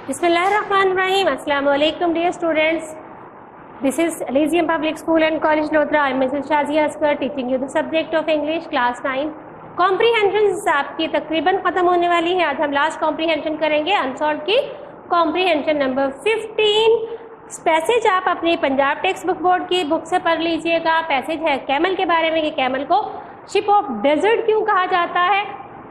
Bismillahirrahmanirrahim. Assalamu alaikum dear students. This is Elysium Public School and College Lodhra. I am Mrs. Shazia Asghar teaching you the subject of English class 9. Comprehension आपकी तकरीबन ख़त्म होने वाली है. आज हम last comprehension करेंगे unsolved की कॉम्प्रीहेंशन नंबर 15. पैसेज आप अपनी पंजाब टेक्स्ट बुक बोर्ड की बुक से पढ़ लीजिएगा. पैसेज है कैमल के बारे में कि कैमल को शिप ऑफ डेजर्ट क्यों कहा जाता है.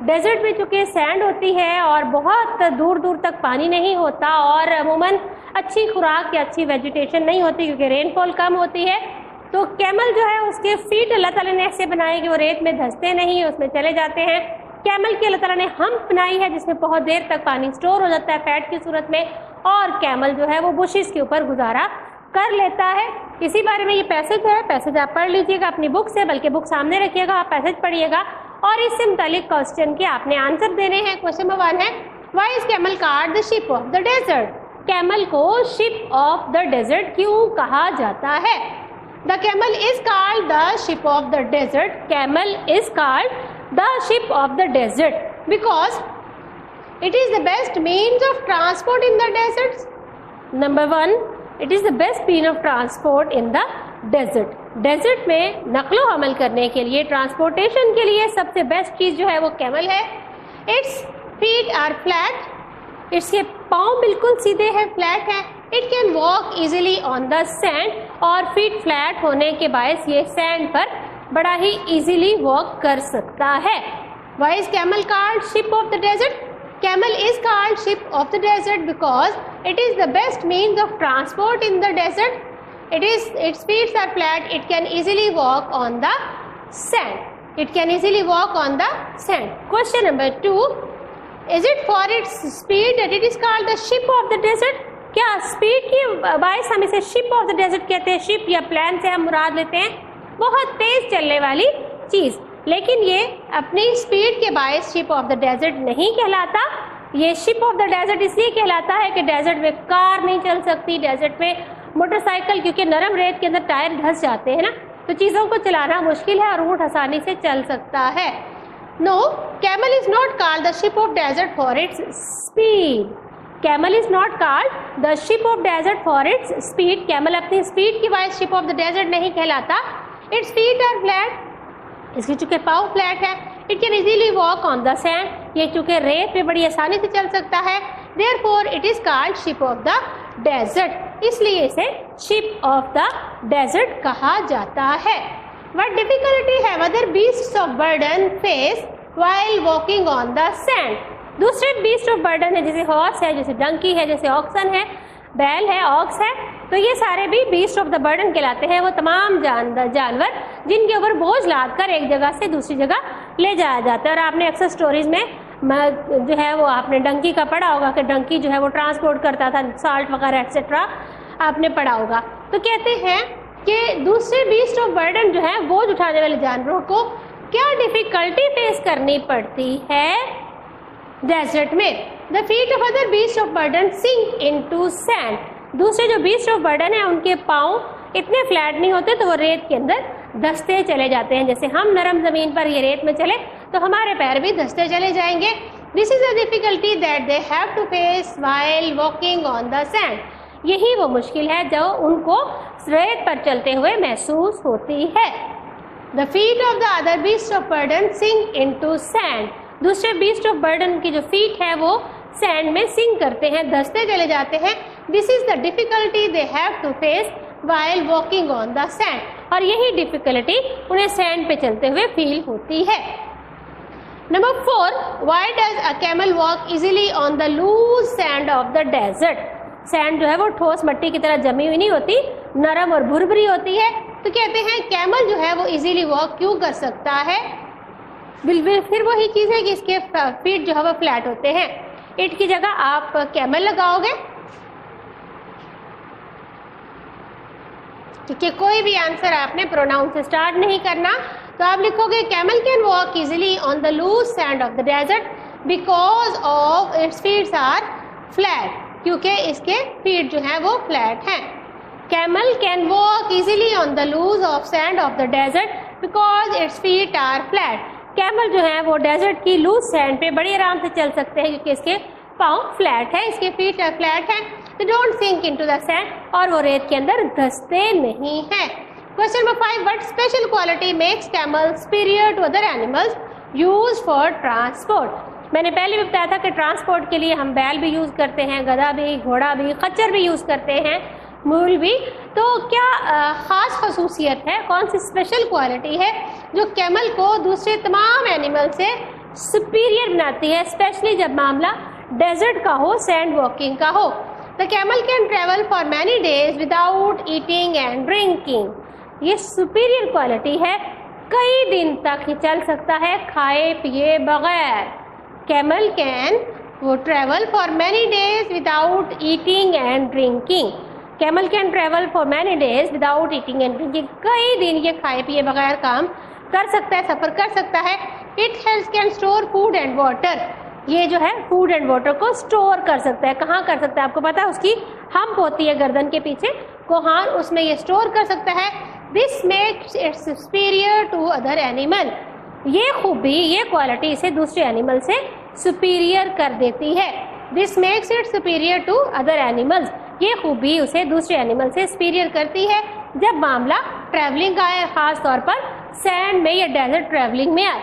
डेजर्ट में चूँकि सैंड होती है और बहुत दूर दूर तक पानी नहीं होता और अमूमन अच्छी खुराक या अच्छी वेजिटेशन नहीं होती क्योंकि रेनफॉल कम होती है, तो कैमल जो है उसके फीट अल्लाह ताला ने ऐसे बनाए कि वो रेत में धंसते नहीं, उसमें चले जाते हैं. कैमल की अल्लाह ताला ने हम्प बनाई है जिसमें बहुत देर तक पानी स्टोर हो जाता है फैट की सूरत में, और कैमल जो है वो बुशेस के ऊपर गुजारा कर लेता है. इसी बारे में ये पैसेज है. पैसेज आप पढ़ लीजिएगा अपनी बुक से, बल्कि बुक सामने रखिएगा, आप पैसेज पढ़िएगा और इससे मुतालिक क्वेश्चन के आपने आंसर देने हैं. क्वेश्चन नंबर 1 है, why is camel called the ship of the desert. Camel को शिप ऑफ द डेजर्ट क्यों कहा जाता है. The camel is called the ship of the desert. Camel is called the ship of the desert because it is the best means of transport in the deserts. Number 1, it is the best mean of transport in the desert. Desert में नकलो हमल करने के लिए, transportation के लिए सबसे best चीज़ जो है वो कैमल है. Its feet are flat. इसके पाँव बिल्कुल सीधे हैं, फ्लैट है. It can walk easily on the sand, और फीट फ्लैट होने के बायस ये सैंड पर बड़ा ही इजीली वॉक कर सकता है. Why is camel called ship of the desert. Camel is called ship of the desert because it is the best means of transport in the desert. Its feet are flat. It can easily walk on the sand. It can easily walk on the sand. Question number 2, is it for its speed that it is called the ship of the desert? क्या speed की बायस हम इसे ship of the desert कहते हैं. Ship या plan से हम मुराद लेते हैं बहुत तेज चलने वाली चीज, लेकिन ये अपनी स्पीड के बायस शिप ऑफ द डेजर्ट नहीं कहलाता. ये शिप ऑफ द डेजर्ट इसलिए कहलाता है कि डेजर्ट में कार नहीं चल सकती, डेजर्ट में मोटरसाइकिल, क्योंकि नरम रेत के अंदर टायर धंस जाते हैं ना, तो चीज़ों को चलाना मुश्किल है और ऊँट आसानी से चल सकता है. No, camel is not called the ship of desert for its speed. Camel is not called the ship of desert for its speed. Camel अपनी स्पीड की बायस शिप ऑफ द डेजर्ट नहीं कहलाता. Its feet are flat. इसके चूँकि पाँव flat है. It can easily walk on the sand. ये चूँकि रेत पे बड़ी आसानी से चल सकता है. Therefore it is called ship of the desert. इसलिए इसे शिप ऑफ द डेजर्ट कहा जाता है. What difficulty have other beasts of burden face while walking on the sand. दूसरे बीस्ट ऑफ बर्डन है, जैसे हॉर्स है, जैसे डंकी है, जैसे ऑक्सन है, बैल है, ऑक्स है, तो ये सारे भी बीस्ट ऑफ द बर्डन कहलाते हैं. वो तमाम जानवर जिनके ऊपर बोझ लाद कर एक जगह से दूसरी जगह ले जाया जाता है. और आपने अक्सर स्टोरीज में जो है वो आपने डंकी का पढ़ा होगा कि डंकी जो है वो ट्रांसपोर्ट करता था साल्ट वगैरह एक्सेट्रा, आपने पढ़ा होगा. तो कहते हैं कि दूसरे बीस्ट ऑफ बर्डन जो है बोझ उठाने वाले जानवरों को क्या डिफिकल्टी फेस करनी पड़ती है डेजर्ट में. The feet of other beast of burden sink into sand. दूसरे जो बीस्ट ऑफ बर्डन है उनके पाँव इतने फ्लैट नहीं होते, तो वो रेत के अंदर धंसते चले जाते हैं. जैसे हम नरम जमीन पर ये रेत में चले तो हमारे पैर भी धंसते चले जाएंगे. This is a difficulty that they have to face while walking on the sand. यही वो मुश्किल है जो उनको रेत पर चलते हुए महसूस होती है. The feet of the other beast of burden sink into sand. दूसरे बीस्ट ऑफ बर्डन की जो फीट है वो सैंड में सिंक करते हैं, धंसते चले जाते हैं. This is the difficulty they have to face while walking on the sand. और यही डिफिकल्टी उन्हें सैंड पे चलते हुए फील होती है. Number 4, why does a camel walk easily on the loose sand of the desert. Sand जो है वो ठोस मिट्टी की तरह जमी हुई नहीं होती, नरम और भुरभुरी होती है. तो कहते हैं कैमल जो है वो इजीली वॉक क्यों कर सकता है. फिर वही चीज़ है कि इसके फीट जो है वो फ्लैट होते हैं. इट की जगह आप कैमल लगाओगे, ठीक है, कोई भी आंसर आपने प्रोनाउन से स्टार्ट नहीं करना. तो आप लिखोगे camel can walk easily on the loose sand of the desert because of its feets are flat. क्योंकि इसके फीट जो हैं वो फ्लैट हैं. Camel can walk easily on the loose of sand of the desert because its feet are flat. Camel जो है वो desert की लूज सैंड पे बड़ी आराम से चल सकते हैं क्योंकि इसके पाँव फ्लैट है, इसके फीट फ्लैट हैं, they don't sink into the sand, और वो रेत के अंदर धंसते नहीं हैं। Question number 5, what special quality makes camel superior to other animals used for transport. मैंने पहले भी बताया था कि ट्रांसपोर्ट के लिए हम बैल भी यूज़ करते हैं, गधा भी, घोड़ा भी, खच्चर भी यूज़ करते हैं, मूल भी। तो क्या ख़ास खसूसियत है, कौन सी स्पेशल क्वालिटी है जो कैमल को दूसरे तमाम एनिमल से सुपीरियर बनाती है, स्पेशली जब मामला डेजर्ट का हो, सैंड वॉकिंग का हो। The camel can travel for many days without eating and drinking. ये सुपीरियर क्वालिटी है, कई दिन तक ये चल सकता है खाए पिए बगैर। कैमल कैन वो travel for many days without eating and drinking. Camel can travel for many days without eating and drinking, कई दिन ये खाए पिए बगैर काम कर सकता है, सफ़र कर सकता है। It helps can store food and water, ये जो है फूड एंड वाटर को स्टोर कर सकता है। कहाँ कर सकता है आपको पता है, उसकी हम्प होती है गर्दन के पीछे, कोहान, उसमें ये स्टोर कर सकता है। This makes it superior to other animal, ये खूबी, ये क्वालिटी इसे दूसरे एनिमल से सुपीरियर कर देती है। This makes it superior to other animals, ये खूबी उसे दूसरे एनिमल से सुपीरियर करती है जब मामला ट्रैवलिंग का है, खास तौर पर सैंड में या डेजर्ट ट्रैवलिंग में आए।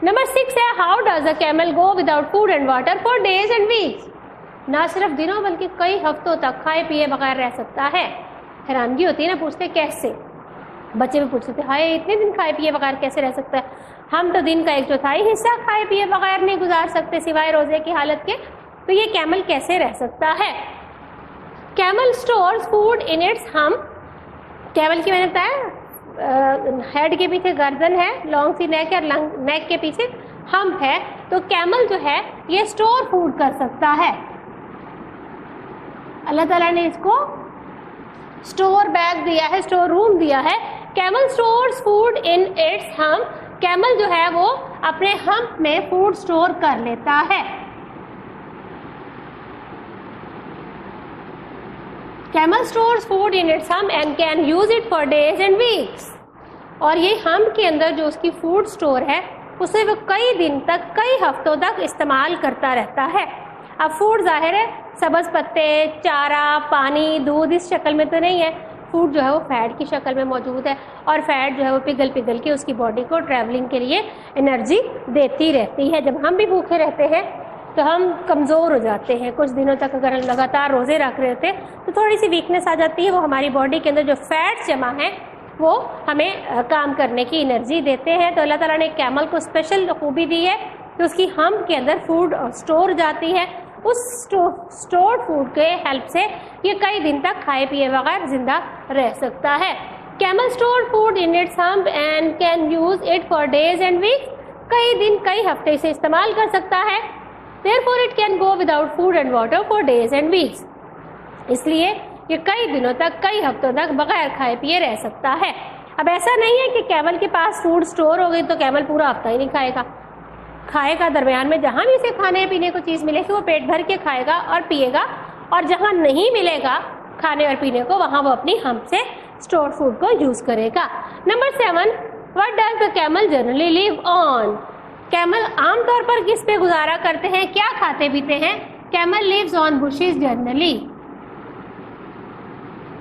नंबर 6 है, how does a camel go without food and water for days and weeks. ना सिर्फ दिनों बल्कि कई हफ्तों तक खाए पिए बगैर रह सकता है। हैरानगी होती है ना, पूछते कैसे, बच्चे भी पूछते थे हाय इतने दिन खाए पिए बगैर कैसे रह सकता है। हम तो दिन का 1/4 हिस्सा खाए पिए बगैर नहीं गुजार सकते सिवाय रोजे की हालत के, तो ये कैमल कैसे रह सकता है। Camel stores food in its hump, camel की मैंने बताया हेड के पीछे गर्दन है, लॉन्ग सी नेक है, और नेक के पीछे हम्प है, तो कैमल जो है ये स्टोर फूड कर सकता है। अल्लाह ताला ने इसको स्टोर बैग दिया है, स्टोर रूम दिया है। Camel stores food in its hump, camel जो है वो अपने हम्प में फूड स्टोर कर लेता है। Camel stores food in its hump and can use it for days and weeks, और ये हम्प के अंदर जो उसकी फूड स्टोर है उसे वो कई दिन तक, कई हफ्तों तक इस्तेमाल करता रहता है। अब फूड जाहिर है सब्ज़ पत्ते, चारा, पानी, दूध इस शक्ल में तो नहीं है, फूड जो है वो फैट की शक्ल में मौजूद है, और फैट जो है वो पिघल पिघल के उसकी बॉडी को ट्रैवलिंग के लिए एनर्जी देती रहती है। जब हम भी भूखे रहते हैं तो हम कमज़ोर हो जाते हैं, कुछ दिनों तक अगर हम लगातार रोज़े रख रहे होते तो थोड़ी सी वीकनेस आ जाती है, वो हमारी बॉडी के अंदर जो फैट जमा है वो हमें काम करने की एनर्जी देते हैं। तो अल्लाह ताला ने कैमल को स्पेशल खूबी दी है कि उसकी हम्प के अंदर फूड स्टोर जाती है, उस स्टोर्ड फूड के हेल्प से ये कई दिन तक खाए पिए बगैर जिंदा रह सकता है। Camel store food in its hump and can use it for days and weeks, कई दिन कई हफ्ते से इस्तेमाल कर सकता है। Therefore it can go without food and water for days and weeks, इसलिए ये कई दिनों तक, कई हफ्तों तक बगैर खाए पिए रह सकता है। अब ऐसा नहीं है कि कैमल के पास फूड स्टोर हो गई तो कैमल पूरा हफ्ता ही नहीं खाएगा, खाएगा दरमियान में, जहाँ भी इसे खाने पीने को चीज़ मिलेगी वो पेट भर के खाएगा और पिएगा, और जहाँ नहीं मिलेगा खाने और पीने को वहाँ वो अपनी हम्प से स्टोर फूड को यूज़ करेगा। Number 7, what does the camel generally live on. Camel आमतौर पर किस पे गुजारा करते हैं, क्या खाते पीते हैं। Camel lives on bushes generally,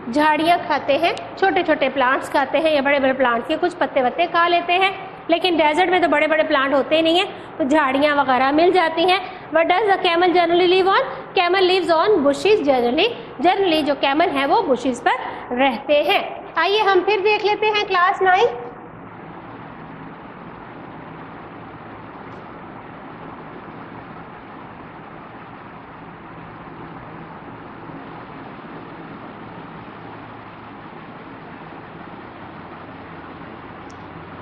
झाड़ियाँ खाते हैं, छोटे छोटे प्लांट्स खाते हैं या बड़े बड़े प्लांट्स के कुछ पत्ते वत्ते खा लेते हैं, लेकिन डेजर्ट में तो बड़े बड़े प्लांट होते ही नहीं हैं, तो झाड़ियाँ वगैरह मिल जाती हैं। What does the camel generally live on, camel lives on bushes generally, generally जो कैमल है वो बुशेस पर रहते हैं। आइए हम फिर देख लेते हैं क्लास 9।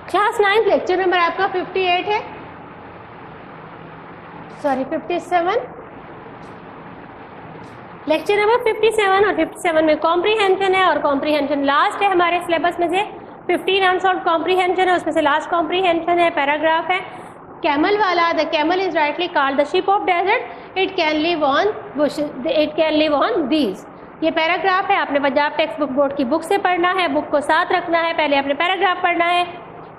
क्लास 9 लेक्चर नंबर आपका 58 है, सॉरी 57, लेक्चर नंबर 57, और 57 में कॉम्प्रीहेंशन है, और कॉम्प्रीहेंशन लास्ट है हमारे सिलेबस में से। 15 अनसॉल्व्ड कॉम्प्रीहेंशन है, उसमें से लास्ट कॉम्प्रीहेंशन है, पैराग्राफ है कैमल वाला। The camel is rightly called the ship of desert, it can live on bushes, it can live on these. ये पैराग्राफ है, आपने पंजाब टेक्स्ट बुक बोर्ड की बुक से पढ़ना है, बुक को साथ रखना है, पहले आपने पैराग्राफ पढ़ना है,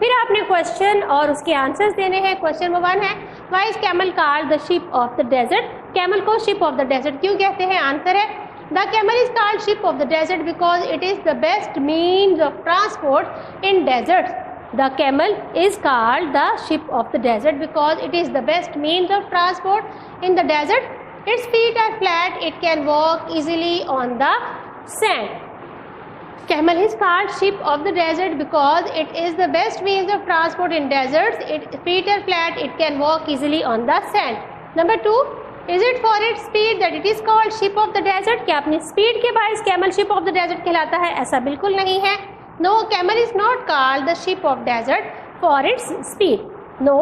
फिर आपने क्वेश्चन और उसके आंसर्स देने हैं। क्वेश्चन नंबर 1 है, why is camel called the ship of the desert. Camel को शिप ऑफ द डेजर्ट क्यों कहते हैं? आंसर है the camel is called ship of the desert because it is the best means of transport in deserts. The camel is called the ship of the desert because it is the best means of transport in the desert. Its feet are flat, it can walk easily on the sand. Camel is called ship of the desert because it is the best means of transport in deserts. Its feet are flat, it can walk easily on the sand. Number 2, is it for its speed that it is called ship of the desert? क्या अपनी speed के बायस camel ship of the desert कहलाता है? ऐसा बिल्कुल नहीं है. No, camel is not called the ship of desert for its speed. No,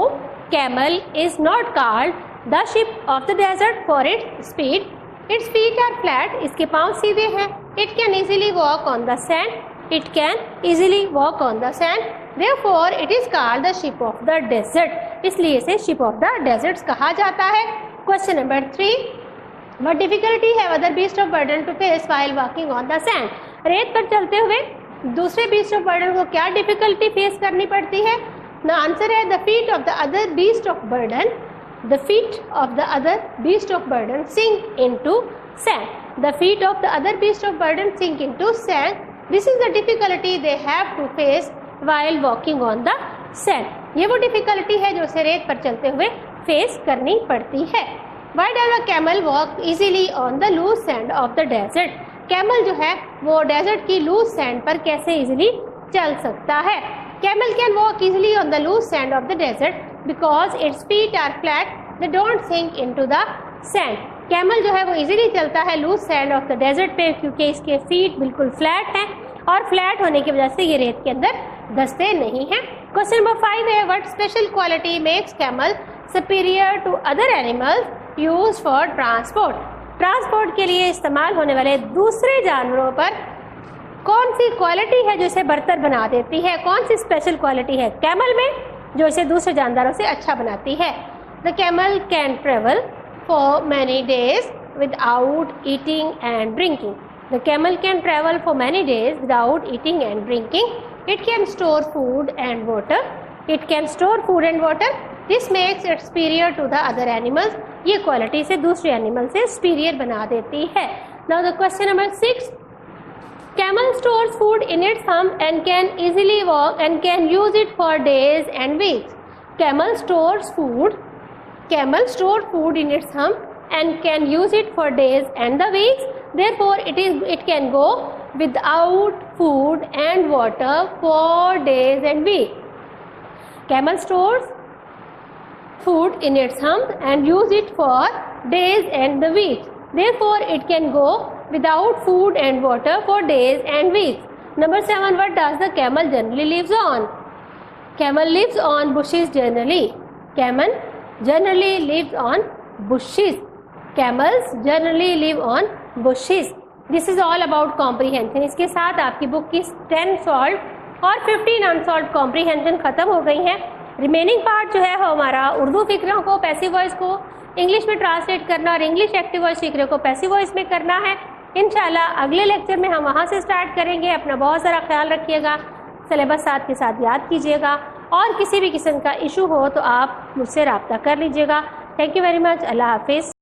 camel is not called the ship of the desert for its speed. Its feet are flat. इसके पाँव सीधे हैं. It can easily walk on the sand. It can easily walk on the sand. Therefore, it is called the ship of the desert. इसलिए इसे ship of the deserts कहा जाता है. Question number 3. What difficulty have other beasts of burden to face while walking on the sand? रेत पर चलते हुए दूसरे बीस्ट ऑफ बर्डन को क्या डिफिकल्टी फेस करनी पड़ती है? द आंसर है the feet of the other beast of burden. The feet of the other beast of burden sink into sand. The feet of the other beast of burden sink into sand. This is the difficulty they have to face while walking on the sand. ये वो difficulty है जो उसे रेत पर चलते हुए face करनी पड़ती है. Why does a camel walk easily on the loose sand of the desert? Camel जो है वो डेजर्ट की लूज सैंड पर कैसे इजीली चल सकता है? Camel can walk easily on the loose sand of the desert because its feet are flat, they don't sink into the sand. Camel जो है वो इजीली चलता है loose sand of the desert पे क्योंकि इसके फीट बिल्कुल फ्लैट हैं और फ्लैट होने की वजह से ये रेत के अंदर धंसते नहीं हैं. क्वेश्चन नंबर 5 है what special quality makes camel superior to other animals used for transport? Transport के लिए इस्तेमाल होने वाले दूसरे जानवरों पर कौन सी क्वालिटी है जो इसे बरतर बना देती है? कौन सी स्पेशल क्वालिटी है कैमल में जो इसे दूसरे जानवरों से अच्छा बनाती है? The camel can travel for many days without eating and drinking. The camel can travel for many days without eating and drinking. It can store food and water. It can store food and water. This makes it superior to the other animals. ये quality से दूसरे animal से superior बना देती है. Now the question number 6. Camel stores food in its hump and can easily walk and can use it for days and weeks. Camel stores food in its hump and can use it for days and the weeks. Therefore, it can go without food and water for days and weeks. Camel stores food in its hump and use it for days and the weeks. Therefore, it can go without food and water for days and weeks. Number 7. What does the camel generally lives on? Camel lives on bushes generally. Camel generally lives on bushes. Camels generally live on bushes. This is all about comprehension. इसके साथ आपकी book की 10 solve और 15 unsolved comprehension खत्म हो गई हैं. Remaining part जो है वो हमारा उर्दू फिक्रों को पैसिव वॉइस को इंग्लिश में ट्रांसलेट करना और इंग्लिश एक्टिव वॉइस फिक्रों को पैसिव वॉइस में करना है. इंशाल्लाह अगले लेक्चर में हम वहाँ से स्टार्ट करेंगे. अपना बहुत सारा ख्याल रखिएगा. सिलेबस साथ के साथ याद कीजिएगा और किसी भी किस्म का इशू हो तो आप मुझसे रब्ता कर लीजिएगा. Thank you very much. अल्लाह हाफिज़.